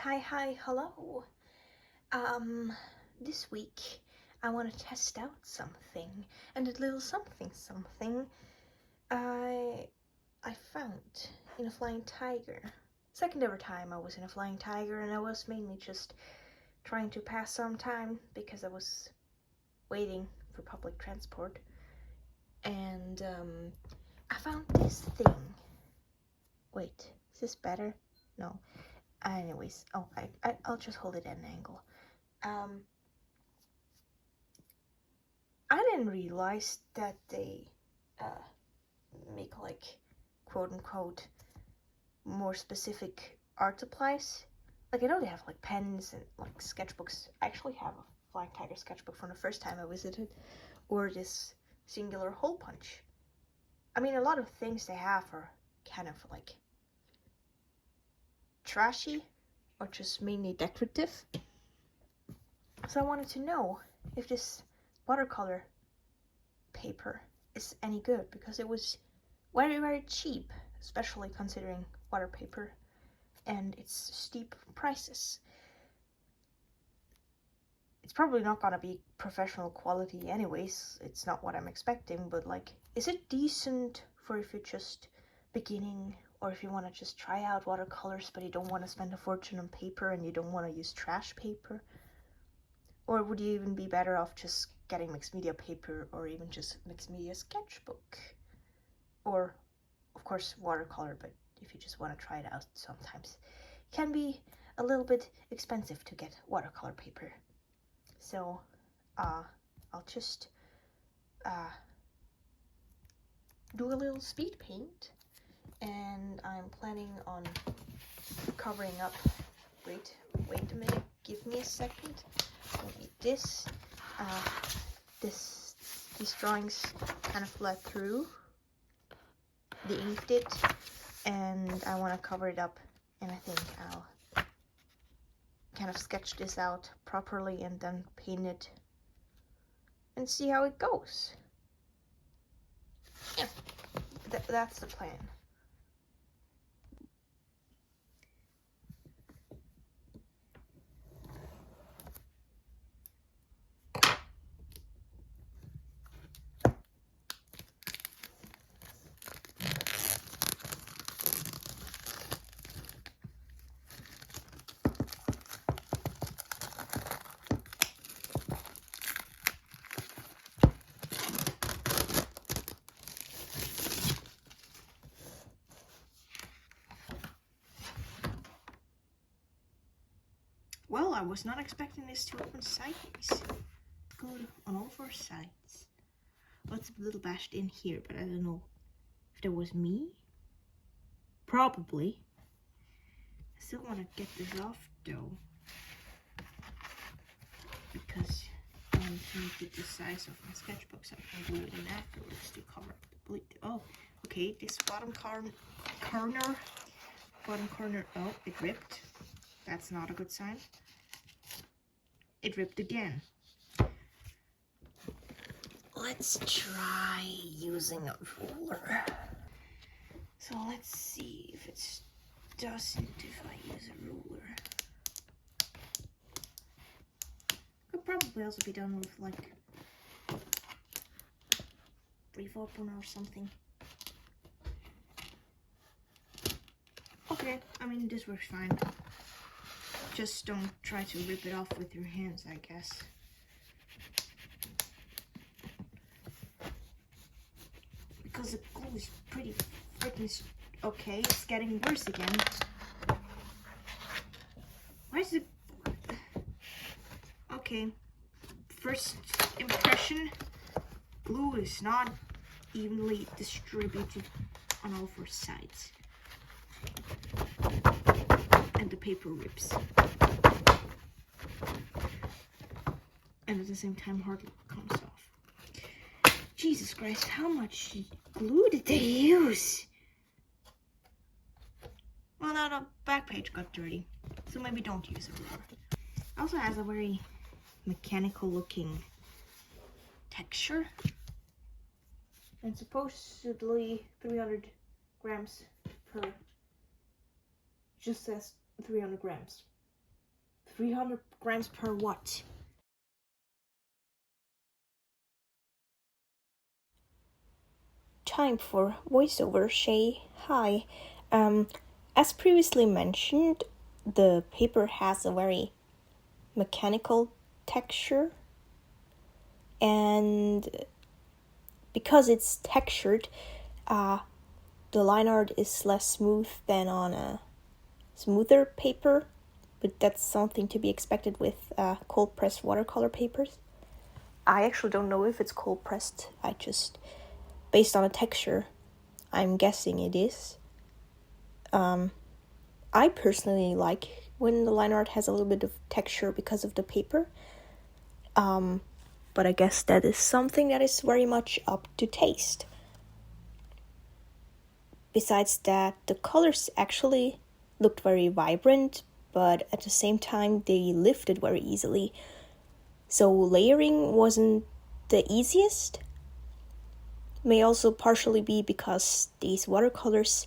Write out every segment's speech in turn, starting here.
Hi, hello. This week I want to test out something, and a little something I found in a flying tiger. Second ever time I was in a flying tiger, and I was mainly just trying to pass some time because I was waiting for public transport, and I found this thing. Wait, is this better? No. Anyways, I'll just hold it at an angle. I didn't realize that they make like quote-unquote more specific art supplies. Like I know they have like pens and like sketchbooks. I actually have a Flying Tiger sketchbook from the first time I visited, or this singular hole punch. I mean, a lot of things they have are kind of like trashy or just mainly decorative. So I wanted to know if this watercolor paper is any good, because it was very cheap, especially considering water paper and its steep prices. It's probably not gonna be professional quality anyways, it's not what I'm expecting, but like, is it decent for if you're just beginning, or if you want to just try out watercolors but you don't want to spend a fortune on paper and you don't want to use trash paper? Or would you even be better off just getting mixed media paper, or even just mixed media sketchbook? Or, of course, watercolor, but if you just want to try it out sometimes. It can be a little bit expensive to get watercolor paper. So, I'll just do a little speed paint, and I'm planning on covering up. Wait a minute, give me a second. These drawings kind of bled through. The ink did, and I want to cover it up, and I think I'll kind of sketch this out properly and then paint it and see how it goes. Yeah, that's the plan. Well, I was not expecting this to open sideways. Good on all four sides. Well, it's a little bashed in here, but I don't know if that was me. Probably. I still want to get this off though, because I want to make it the size of my sketchbook, so I can glue it in afterwards to cover up the bleed. Oh, okay, this bottom corner, oh, it ripped. That's not a good sign. It ripped again. Let's try using a ruler. So let's see if it doesn't if I use a ruler. Could probably also be done with like 3/4 or something. Okay, I mean this works fine. Just don't try to rip it off with your hands, I guess. Because the glue is pretty freaking... Okay, it's getting worse again. Why is it... Okay, first impression, glue is not evenly distributed on all four sides. And the paper rips. And at the same time, hardly comes off. Jesus Christ, how much glue did they use? Well, now the back page got dirty, so maybe don't use a ruler. It also has a very mechanical looking texture. And supposedly 300 grams per, just says 300 grams. 300 grams per what? Time for voiceover. Shay, hi. As previously mentioned, the paper has a very mechanical texture, and because it's textured, the line art is less smooth than on a smoother paper, but that's something to be expected with cold pressed watercolor papers. I actually don't know if it's cold pressed. I just, based on the texture, I'm guessing it is. I personally like when the line art has a little bit of texture because of the paper. But I guess that is something that is very much up to taste. Besides that, the colors actually looked very vibrant, but at the same time they lifted very easily. So layering wasn't the easiest. May also partially be because these watercolors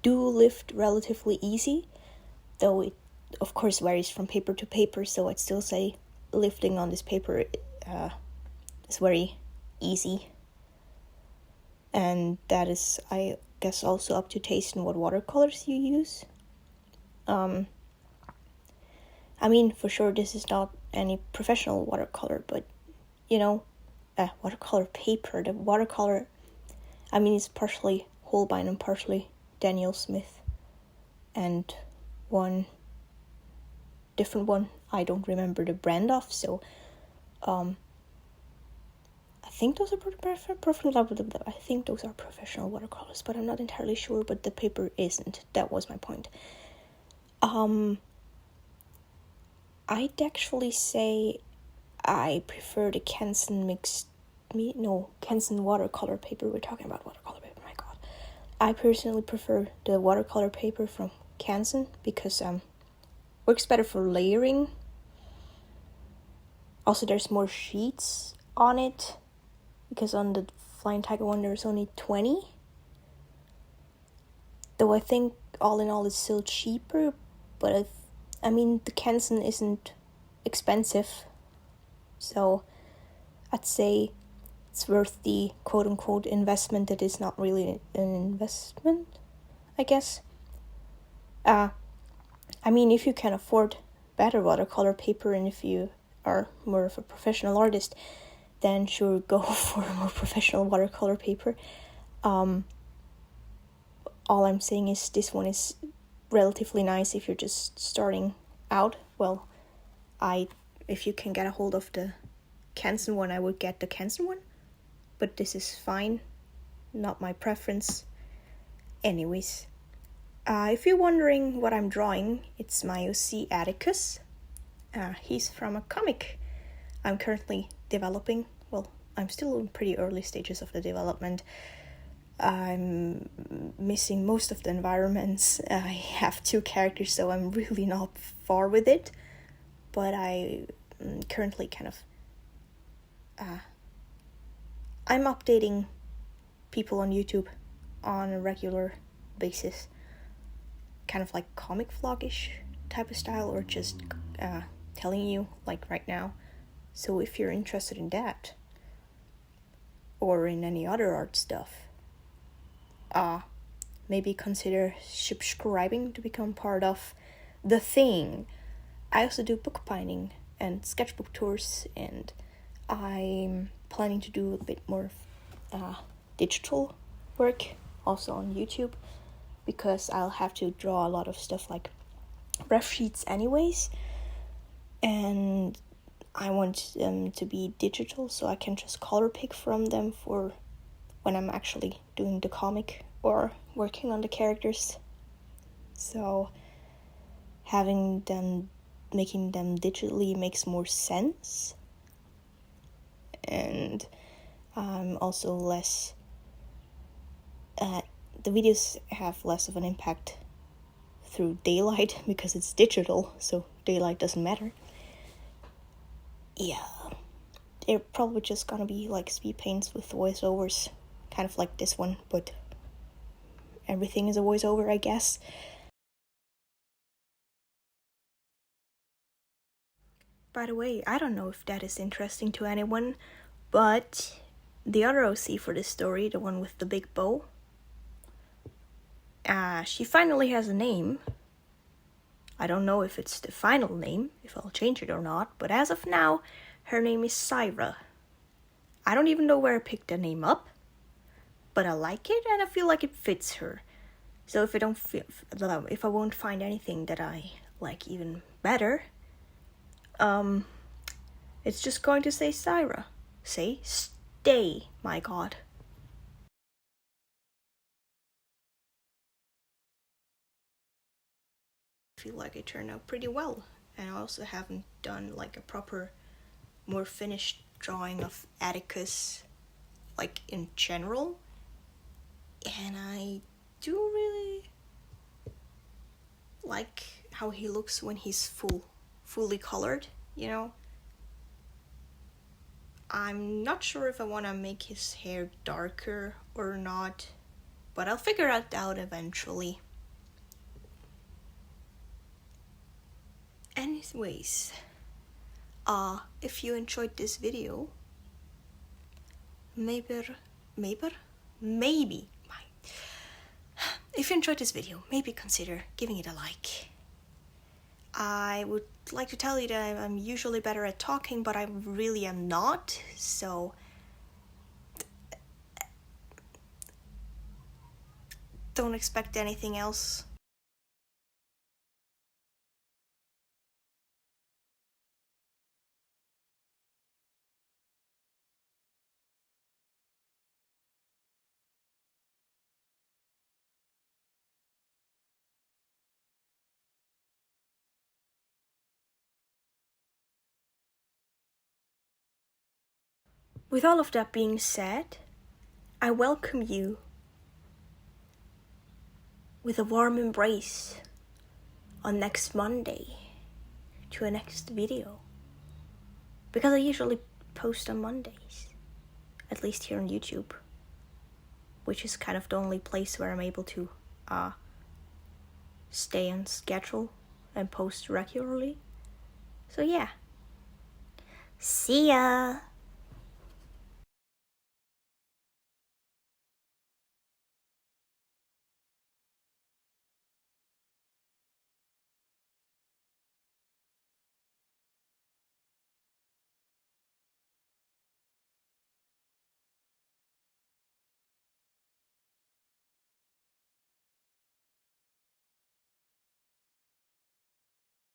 do lift relatively easy, though it of course varies from paper to paper, so I'd still say lifting on this paper is very easy. And that is, I guess, also up to taste in what watercolors you use. I mean, for sure this is not any professional watercolor, but watercolor paper, the watercolor, I mean, it's partially Holbein and partially Daniel Smith, and one different one I don't remember the brand of, so I think those are professional watercolors, but I'm not entirely sure, but the paper isn't. That was my point. I'd actually say I prefer the Canson Canson watercolor paper. We're talking about watercolor paper, my god. I personally prefer the watercolor paper from Canson because works better for layering. Also, there's more sheets on it, because on the Flying Tiger one there's only 20. Though I think all in all it's still cheaper, but I mean the Canson isn't expensive, so I'd say it's worth the quote-unquote investment that is not really an investment, I guess. I mean, if you can afford better watercolor paper and if you are more of a professional artist, then sure, go for a more professional watercolor paper. All I'm saying is this one is relatively nice if you're just starting out. Well, if you can get a hold of the Canson one, I would get the Canson one, but this is fine, not my preference. Anyways, if you're wondering what I'm drawing, it's my OC Atticus. He's from a comic I'm currently developing. Well, I'm still in pretty early stages of the development. I'm missing most of the environments. I have 2 characters, so I'm really not far with it. But I currently kind of... I'm updating people on YouTube on a regular basis. Kind of like comic vlog-ish type of style, or just telling you, like right now. So if you're interested in that, or in any other art stuff, maybe consider subscribing to become part of the thing. I also do bookbinding and sketchbook tours, and I'm planning to do a bit more digital work also on YouTube, because I'll have to draw a lot of stuff like ref sheets anyways, and I want them to be digital so I can just color pick from them for when I'm actually doing the comic or working on the characters. So making them digitally makes more sense, and also less the videos have less of an impact through daylight because it's digital, so daylight doesn't matter. Yeah, they're probably just gonna be like speed paints with voiceovers, kind of like this one, but everything is a voiceover, I guess. By the way, I don't know if that is interesting to anyone, but the other OC for this story, the one with the big bow, she finally has a name. I don't know if it's the final name, if I'll change it or not, but as of now, her name is Syra. I don't even know where I picked the name up, but I like it and I feel like it fits her. So if I won't find anything that I like even better, it's just going to say Syra. Say stay, my god. I feel like it turned out pretty well, and I also haven't done like a proper, more finished drawing of Atticus, like in general, and I do really like how he looks when he's fully colored, you know. I'm not sure if I want to make his hair darker or not, but I'll figure it out eventually. Anyways, if you enjoyed this video, maybe, if you enjoyed this video, maybe consider giving it a like. I would like to tell you that I'm usually better at talking, but I really am not, so don't expect anything else. With all of that being said, I welcome you with a warm embrace on next Monday to a next video, because I usually post on Mondays, at least here on YouTube, which is kind of the only place where I'm able to stay on schedule and post regularly. So yeah, see ya!